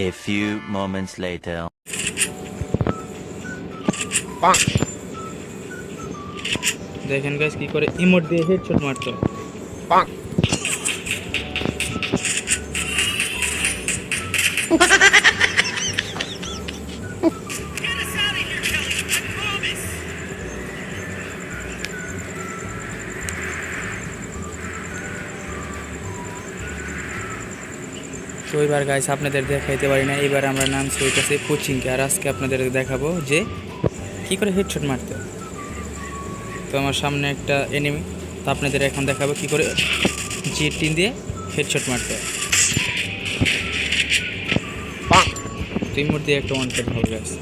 A few moments later. দেখেন guys কি করে ইমোট দিয়ে হেডশট মারতে হয়। তো এবার গাইস আপনাদের দেখাইতে পারি না, এবার আমরা নামছি হইতেছে কোচিংকে, আর আজকে আপনাদের দেখাবো যে কি করে হেডশট মারতে হয়। তো আমার সামনে একটা এনিমি, তো আপনাদের এখন দেখাবো কি করে G10 দিয়ে হেডশট মারতে হয়। তো ইমোট দিয়ে একটা ওয়ান ট্যাপ হবে গাইস।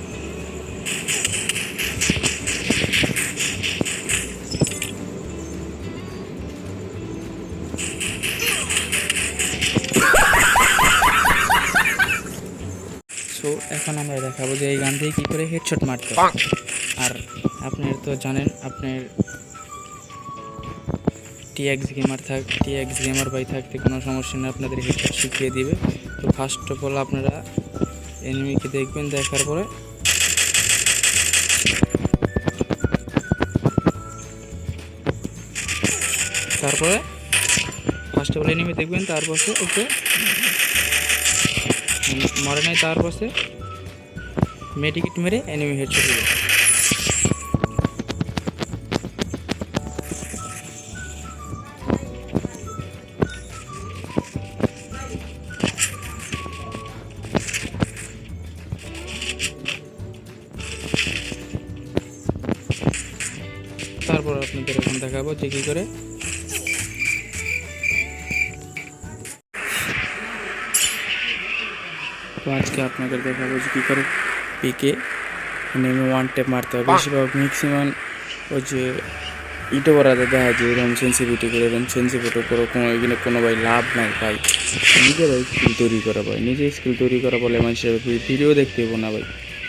সো এখন আমরা দেখাবো যে এই গান দিয়ে কী করে হেডশট মারতে হয়। আর আপনার তো জানেন, আপনার টিএক্স গেমার ভাই থাকতে কোনো সমস্যা নেই, আপনাদের হেডশট শিখিয়ে দিবে। তো ফার্স্ট অফ অল আপনারা এনিমিকে দেখবেন, দেখার পরে তারপরে ফার্স্ট অফ অল এনিমি দেখবেন, তারপরে ওকে মরে নাই, তারপরে মেডিকেট মেরে এনিমি হেডশট দিবে। তারপর আপনাদের এখন দেখাবো যে কী করে তো আজকে আপনাদের দেখাবো যে কী করে পিকে নেমে ওয়ান ট্যাপ মারতে হবে। বেশিরভাগ ম্যাক্সিমাম ওই যে ইউটিউবাররা দেখা যায় এরকম সেন্সিভিটি করে, এরকম সেন্সিভিটি করে এখানে কোনো ভাই লাভ নাই ভাই, নিজেরাই স্কিল তৈরি করা ভাই, নিজে স্কিল তৈরি করা বলে মানুষের ভিডিও দেখতে হবো না ভাই।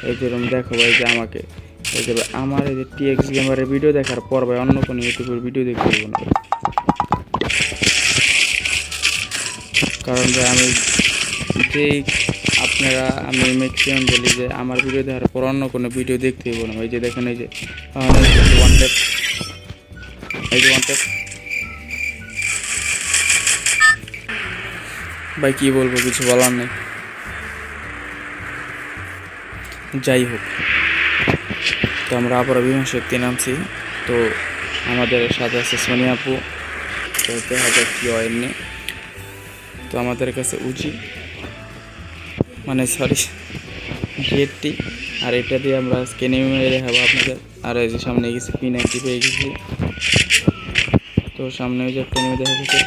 এই যেরকম দেখো ভাই যে আমাকে এই যে আমার এই যে টিএক্স গেমারের ভিডিও দেখার পর ভাই অন্য কোনো ইউটিউবের ভিডিও দেখতে হবো না ভাই। কারণ ভাই আমি যেই আমি ম্যাক্সিমাম বলি যে আমার ভিডিও দেখার পর অন্য কোনো ভিডিও দেখতে হবো না ভাই। যে দেখেন এই যে ওয়ান ট্যাপ, এই যে ওয়ান ট্যাপ ভাই, কী বলবো, কিছু বলার নেই। যাই হোক, তো আমরা আবার বিমান শক্তি নামছি। তো আমাদের সাথে আছে সোনিয়া আপু, তো দেখা যাক কী হয় এমনি। তো আমাদের কাছে উজি মানে সরি জেডটি, আর এটা দিয়ে আমরা স্ক্যানিং মেরে দেখাবো আপনাদের। আর এই যে সামনে গেছি P90 পেয়ে গেছি, তো সামনে ওই যে একটা নেমে দেখা গেছে।